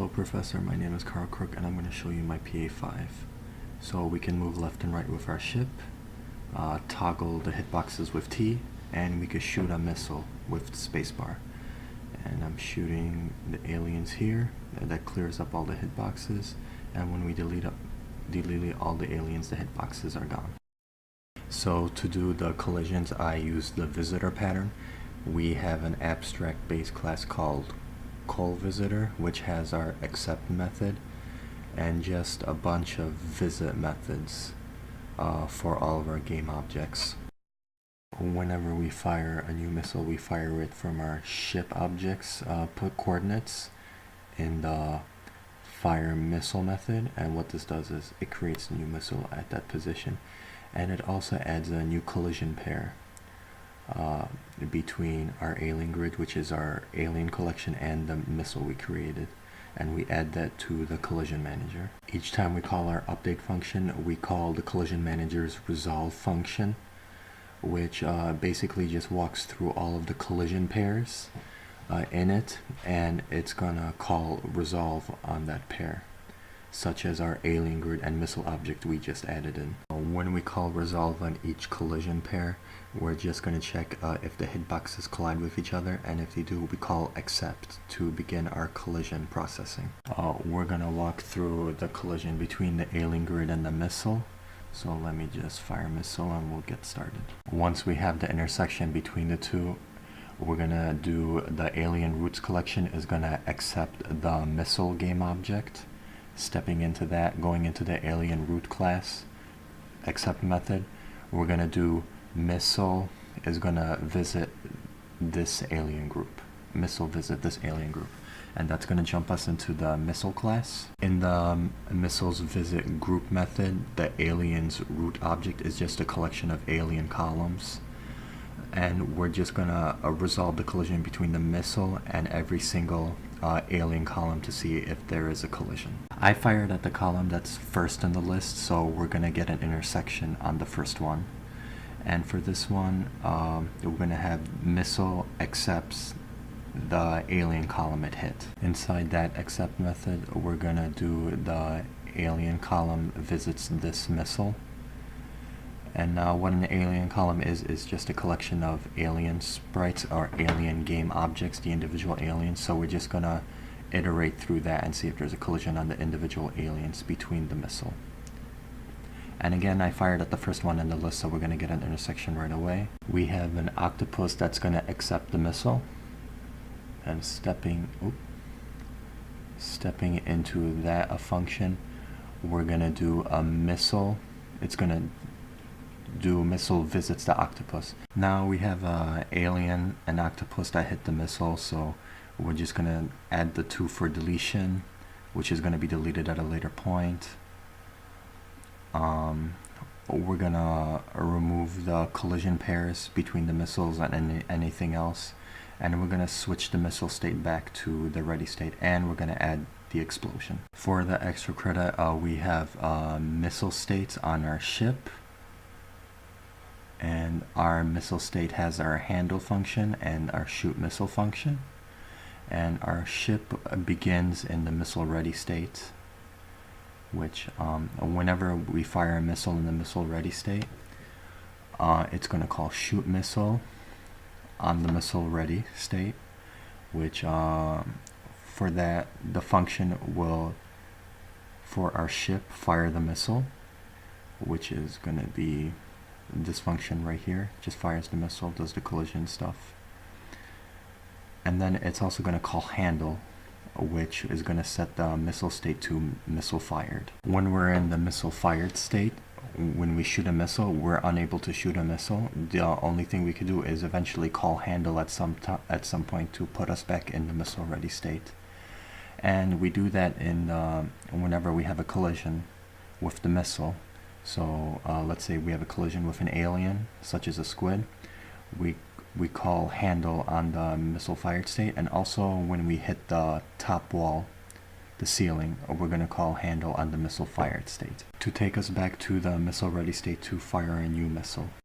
Hello Professor, my name is Carl Crook and I'm going to show you my PA5. So we can move left and right with our ship, toggle the hitboxes with T, and we could shoot a missile with spacebar. And I'm shooting the aliens here, that clears up all the hitboxes, and when we delete all the aliens, the hitboxes are gone. So to do the collisions, I use the visitor pattern. We have an abstract base class called visitor, which has our accept method and just a bunch of visit methods for all of our game objects. Whenever we fire a new missile, we fire it from our ship objects, put coordinates in the fire missile method, and what this does is it creates a new missile at that position, and it also adds a new collision pair between our alien grid, which is our alien collection, and the missile we created, and we add that to the collision manager. Each time we call our update function, we call the collision manager's resolve function, which basically just walks through all of the collision pairs in it, and it's gonna call resolve on that pair, such as our alien grid and missile object we just added in. When we call resolve on each collision pair, we're just going to check if the hitboxes collide with each other, and if they do, we call accept to begin our collision processing. We're going to walk through the collision between the alien grid and the missile. So let me just fire missile and we'll get started. Once we have the intersection between the two, we're going to do the alien roots collection is going to accept the missile game object. Stepping into that, going into the alien root class accept method, we're going to do missile is going to visit this alien group. Missile visit this alien group. And that's going to jump us into the missile class. In the missiles visit group method, the alien's root object is just a collection of alien columns. And we're just going to resolve the collision between the missile and every single alien column to see if there is a collision. I fired at the column that's first in the list, so we're going to get an intersection on the first one. And for this one, we're going to have missile accepts the alien column it hit. Inside that accept method, we're going to do the alien column visits this missile. And now what an alien column is just a collection of alien sprites or alien game objects, the individual aliens. So we're just going to iterate through that and see if there's a collision on the individual aliens between the missile. And again, I fired at the first one in the list, so we're going to get an intersection right away. We have an octopus that's going to accept the missile. And stepping into that a function, we're going to do a missile. It's going to do missile visits the octopus. Now we have an alien and octopus that hit the missile, so we're just going to add the 2 for deletion, which is going to be deleted at a later point. We're going to remove the collision pairs between the missiles and anything else, and we're going to switch the missile state back to the ready state, and we're going to add the explosion. For the extra credit, we have missile states on our ship, and our missile state has our handle function and our shoot missile function, and our ship begins in the missile ready state, which whenever we fire a missile in the missile ready state, it's going to call shoot missile on the missile ready state, which for that the function will, for our ship, fire the missile, which is going to be this function right here. Just fires the missile, does the collision stuff. And then it's also going to call handle, which is going to set the missile state to missile fired. When we're in the missile fired state, when we shoot a missile, we're unable to shoot a missile. The only thing we could do is eventually call handle at some point to put us back in the missile ready state. And we do that in whenever we have a collision with the missile. So let's say we have a collision with an alien, such as a squid. We call handle on the missile fired state, and also when we hit the top wall, the ceiling, we're going to call handle on the missile fired state to take us back to the missile ready state to fire a new missile.